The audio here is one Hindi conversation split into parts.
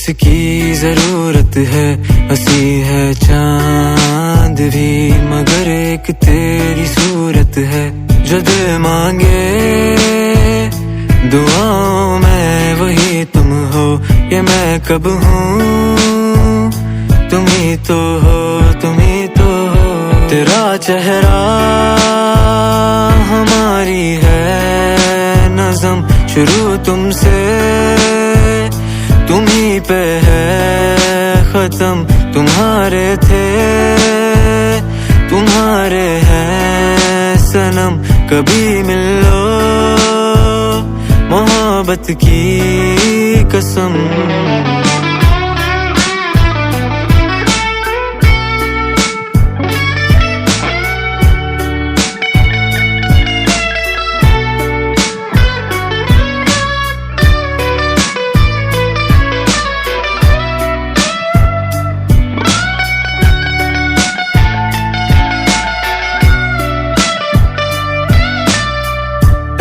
किसकी जरूरत है, हंसी है चांद भी मगर एक तेरी सूरत है। जो दिल मांगे दुआओं में वही तुम हो, ये मैं कब हूँ तुम ही तो हो, तुम ही तो हो। तेरा चेहरा हमारी है नज़म, शुरू तुमसे तुम ही पे है खत्म। तुम्हारे थे तुम्हारे हैं सनम, कभी मिल लो मोहब्बत की कसम।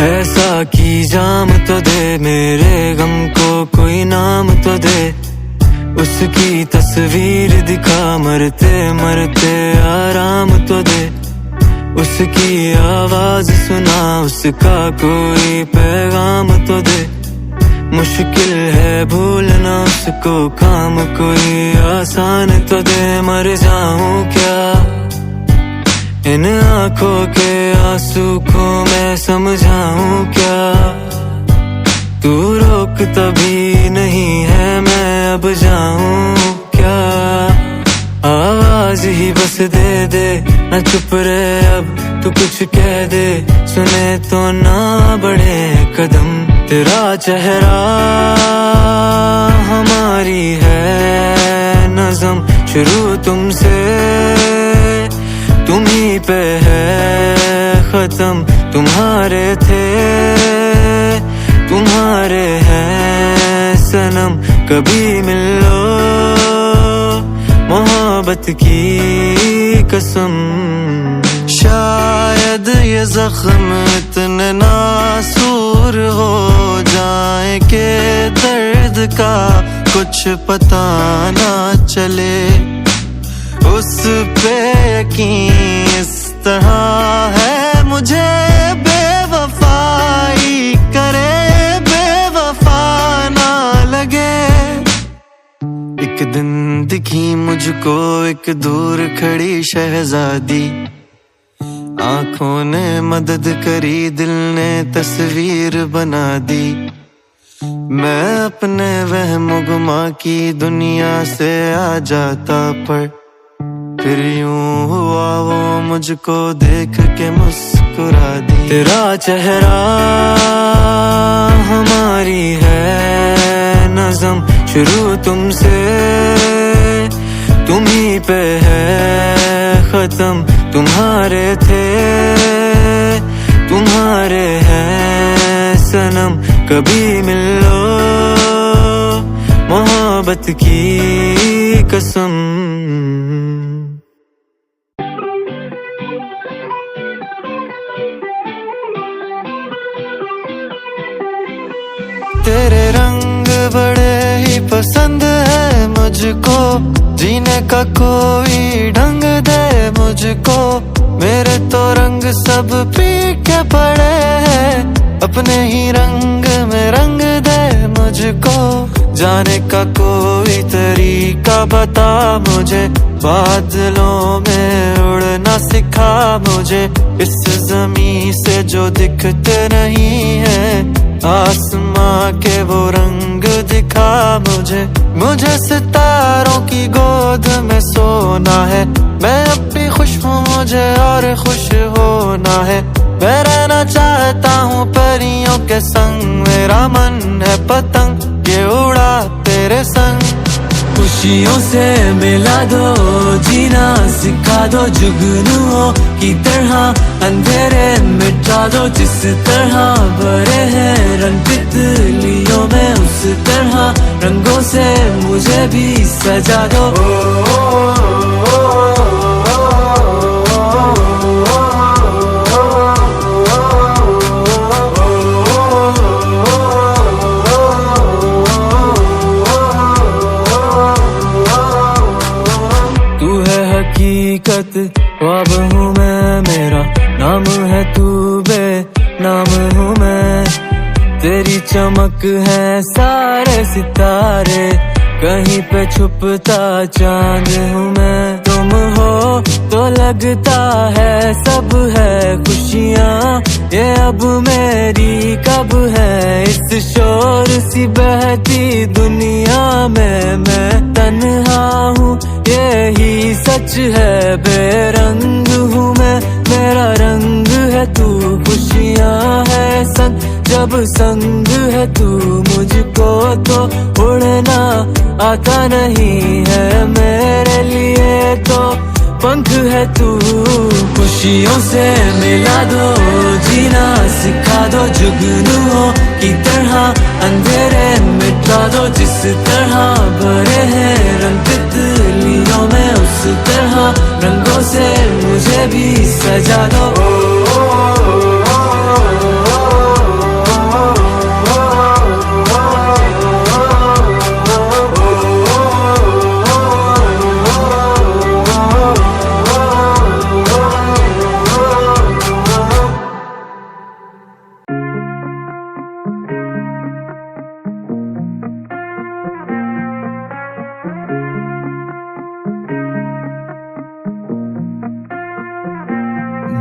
ऐसा की जाम तो दे, मेरे गम को कोई नाम तो दे। उसकी तस्वीर दिखा, मरते मरते आराम तो दे। उसकी आवाज सुना, उसका कोई पैगाम तो दे। मुश्किल है भूलना उसको, काम कोई आसान तो दे। मर जाऊं क्या इन आंखों के आंसू को मैं समझाऊं क्या। तू रोक तभी नहीं है, मैं अब जाऊं क्या। आवाज ही बस दे दे, न चुप रहे अब तू कुछ कह दे। सुने तो ना बढ़े कदम, तेरा चेहरा हमारी है नज़म, शुरू तुमसे तुम ही पे है खत्म। तुम्हारे थे तुम्हारे हैं सनम, कभी मिल लो मोहब्बत की कसम। शायद ये जख्म इतने नासूर हो जाए कि दर्द का कुछ पता ना चले। उस पे यकीन इस तरह है मुझे, बेवफाई करे बेवफा ना लगे। एक दिन दिखी मुझको एक दूर खड़ी शहजादी, आंखों ने मदद करी, दिल ने तस्वीर बना दी। मैं अपने वहम गुमा की दुनिया से आ जाता, पर फिर यूं हुआ वो मुझको देख के मुस्कुरा दी। तेरा चेहरा हमारी है नज़म, शुरू तुमसे तुम ही पे है खत्म। तुम्हारे थे तुम्हारे हैं सनम, कभी मिल लो मोहब्बत की कसम। तेरे रंग बड़े ही पसंद है मुझको, जीने का कोई ढंग दे मुझको। मेरे तो रंग सब पीके पड़े हैं, अपने ही रंग में रंग दे मुझको। जाने का कोई तरीका बता मुझे, बादलों में उड़ना सिखा मुझे। इस ज़मीं से जो दिखते नहीं है, आसमां के वो रंग दिखा मुझे। मुझे सितारों की गोद में सोना है, मैं अब भी खुश हूँ मुझे और खुश होना है। मैं रहना चाहता हूँ परियों के संग, मेरा मन है पतंग ये उड़ा तेरे संग। खुशियों से मिला दो, जीना सिखा दो, जुगनुओं की तरह अंधेरे मिटा दो। जिस तरह भरे हैं रंग तितलियों में, उस तरह रंगों से मुझे भी सजा दो। हकीकत ख्वाब हूँ मैं, मेरा नाम है तू, बेनाम हूँ मैं। तेरी चमक है सारे सितारे, कहीं पे छुपता चांद हूँ मैं। तुम हो तो लगता है सब है खुशियाँ, ये अब मेरी कब है इस शोर सी बहती दुनिया में। मैं तन्हा हूँ यही सच है, बेरंग हूँ मैं, मेरा रंग है तू। खुशियाँ है संग जब संग है तू, मुझको तो उड़ना आता नहीं है, मेरे लिए तो पंख है तू। खुशियों से मिला दो, जीना सिखा दो, जुगनुओं की तरह अंधेरे मिटा दो। जिस तरह भरे हैं रंग तितलियों में, उस तरह रंगों से मुझे भी सजा दो।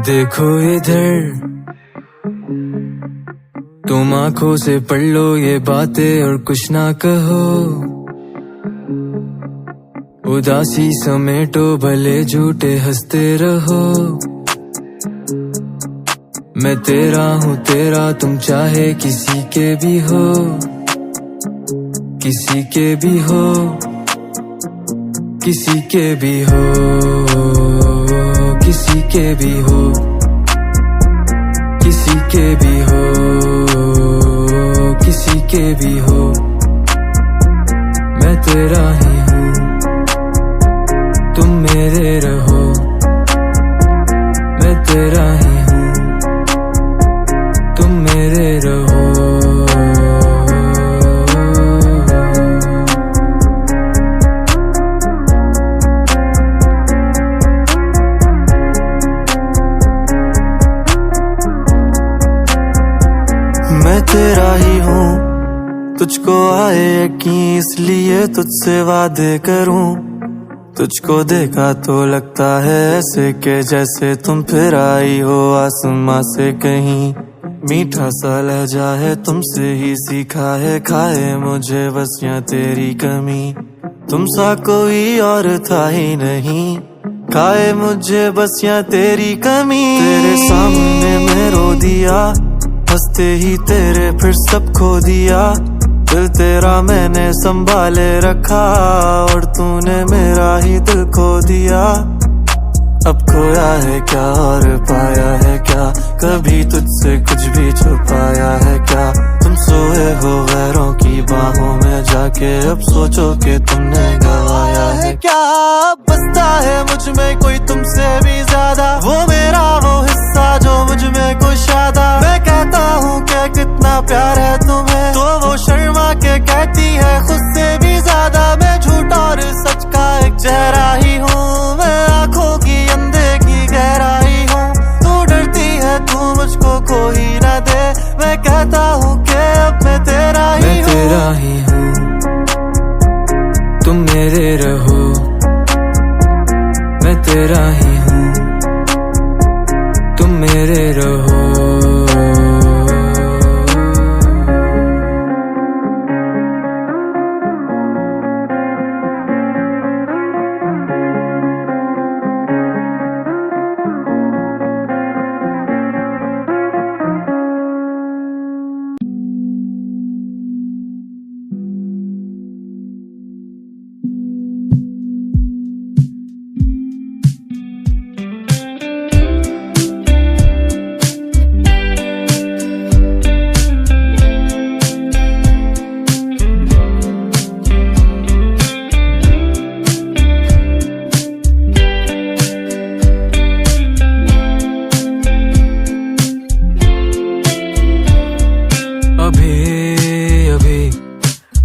देखो इधर, तुम आंखों से पढ़ लो ये बातें और कुछ ना कहो। उदासी समेटो, भले झूठे हंसते रहो। मैं तेरा हूँ तेरा, तुम चाहे किसी के भी हो, किसी के भी हो, किसी के भी हो, किसी के भी हो, किसी के भी हो, किसी के भी हो। मैं तेरा ही हूँ, तुम मेरे रहो। मैं तेरा ही हूँ, तुम मेरे रहो। मैं तेरा ही हूँ, तुझको आए यकीन इसलिए तुझसे वादे करूँ। तुझको देखा तो लगता है ऐसे के जैसे तुम फिर आई हो आसमां से कहीं। मीठा सा लहजा है तुमसे ही सीखा है, खाए मुझे बस यहाँ तेरी कमी। तुम सा कोई और था ही नहीं, खाए मुझे बस यहाँ तेरी कमी। तेरे सामने मैं रो दिया, हंसते ही तेरे फिर सब खो दिया। दिल तेरा मैंने संभाले रखा, और तूने मेरा ही दिल खो दिया। अब खोया है क्या और पाया है क्या, कभी तुझसे कुछ भी छुपाया है क्या। तुम सोए हो गैरों की बाहों में जाके, अब सोचो कि तुमने गवाया है क्या। बसता है मुझ में कोई तुमसे भी ज्यादा, वो मेरा वो हिस्सा जो मुझ में कुछ आता। मैं कहता हूँ कि कितना प्यार है तुम्हें, तो वो शर्मा के कहती है खुद से भी ज्यादा। मैं झूठ और सच का एक चेहरा ही हूँ, मैं आंखों की अंधे की गहराई हूँ। तू डरती है तू मुझको खो ही न दे, मैं कहता हूँ कि अब मैं तेरा ही हूँ। मैं तेरा ही हूँ, तुम मेरे रहो। मैं तेरा ही हूँ, तुम मेरे रहो।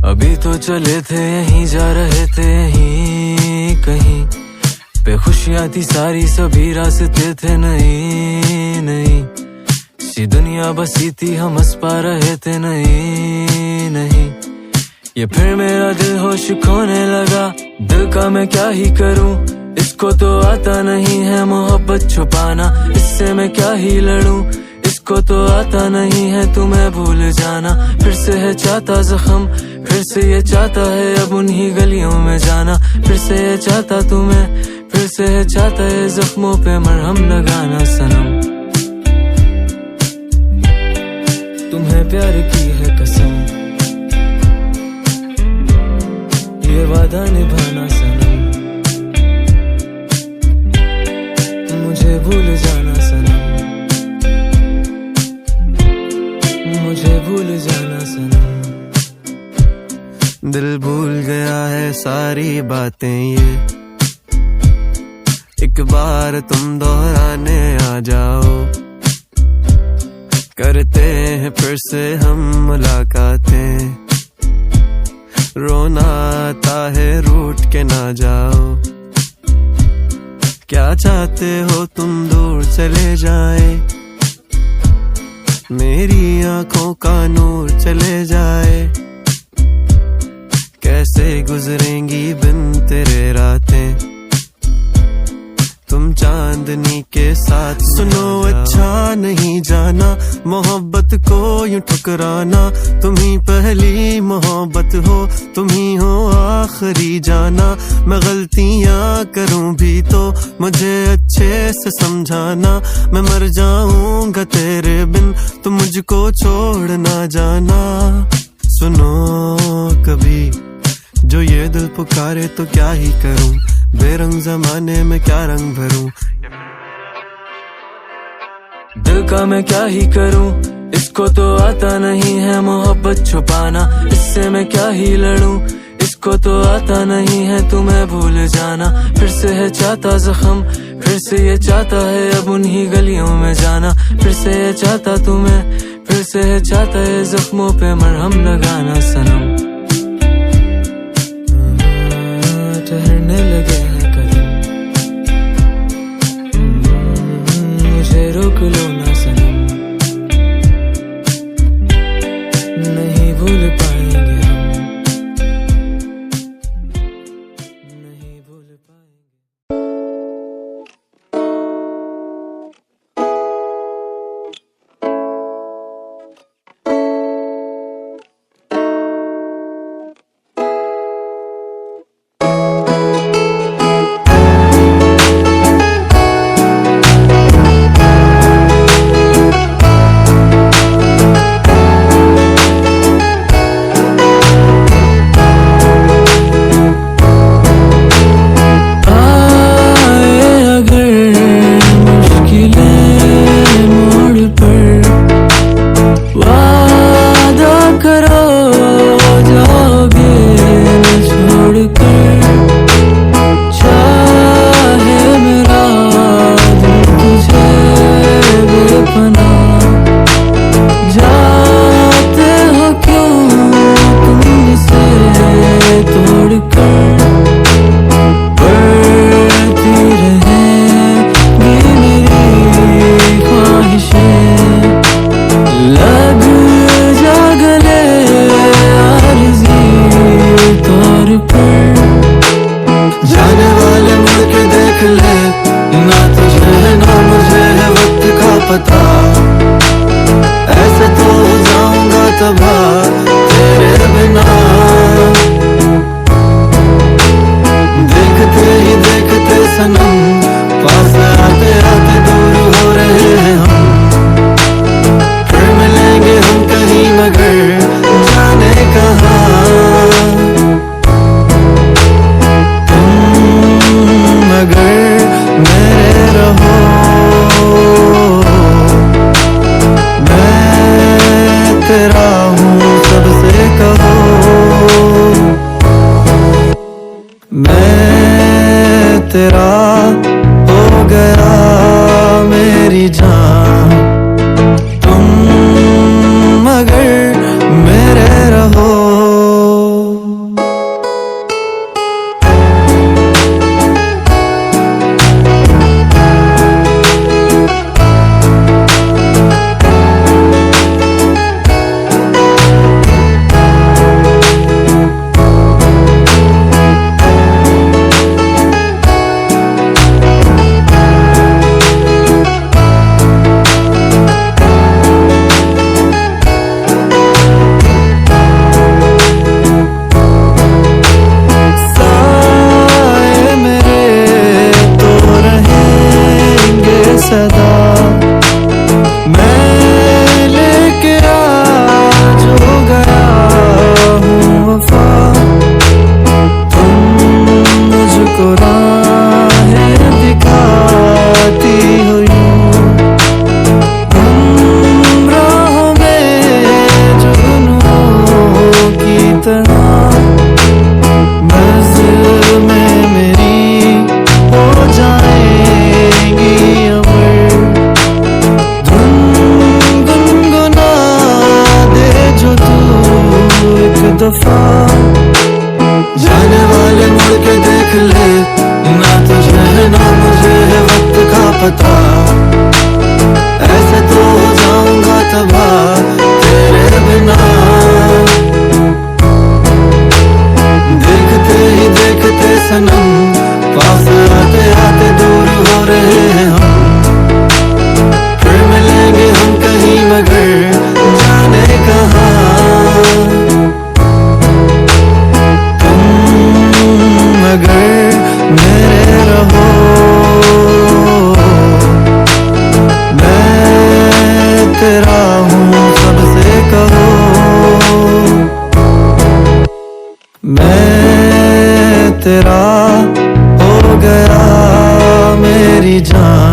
अभी तो चले थे यहीं, जा रहे थे यहीं कहीं पे, खुश खुशियाँ थी सारी सभी रास्ते थे नहीं नहीं, सी दुनिया बसी थी हम हंस पा रहे थे नहीं नहीं। ये फिर मेरा दिल होश खोने लगा, दिल का मैं क्या ही करूं, इसको तो आता नहीं है मोहब्बत छुपाना, इससे मैं क्या ही लड़ूं, इसको तो आता नहीं है तुम्हें भूल जाना। फिर से है चाहता जख्म, फिर से ये चाहता है अब उन्हीं गलियों में जाना, फिर से ये चाहता तुम्हें, फिर से है चाहता है जख्मों पे मरहम लगाना। सनम तुम्हें प्यार की है कसम, ये वादा निभाना सनम, मुझे भूल जाना सनम, मुझे भूल जाना सनम। दिल भूल गया है सारी बातें ये, एक बार तुम दोहराने आ जाओ, करते हैं फिर से हम मुलाकातें, रोना आता है रूठ के ना जाओ। क्या चाहते हो तुम दूर चले जाए, मेरी आंखों का नूर चले जाए, कैसे गुजरेंगी बिन तेरे रातें, तुम चांदनी के साथ। सुनो अच्छा नहीं जाना मोहब्बत को यूं ठुकराना, तुम ही पहली मोहब्बत हो, तुम ही हो आखिरी जाना। मैं गलतियां करूं भी तो मुझे अच्छे से समझाना, मैं मर जाऊंगा तेरे बिन, तुम मुझको छोड़ ना जाना। सुनो कभी जो ये दिल पुकारे तो क्या ही करूं, बेरंग जमाने में क्या रंग भरूं, दिल का मैं क्या ही करूं, इसको तो आता नहीं है मोहब्बत छुपाना, इससे मैं क्या ही लड़ूं, इसको तो आता नहीं है तुम्हें भूल जाना। फिर से है चाहता जख्म, फिर से ये चाहता है अब उन्हीं गलियों में जाना, फिर से ये चाहता तुम्हें, फिर से है चाहता है जख्मों पे मरहम लगाना। सनम ठहरने लगे हैं कदम, मुझे रोक लो ना सनम, नहीं भूल पाएंगे हम, नहीं भूल पाएंगे। ऐसे तो जाऊंगा तबाह तेरे बिना, देखते ही देखते सनम पास आते आते दूर हो रहे हैं हम, फिर मिलेंगे हम कहीं मगर जाने कहाँ। तुम मगर मेरे रहो, तेरा हूँ सबसे कहो, मैं तेरा हो गया मेरी जान, तुम मगर मेरे रहो। तेरा हो गया मेरी जान।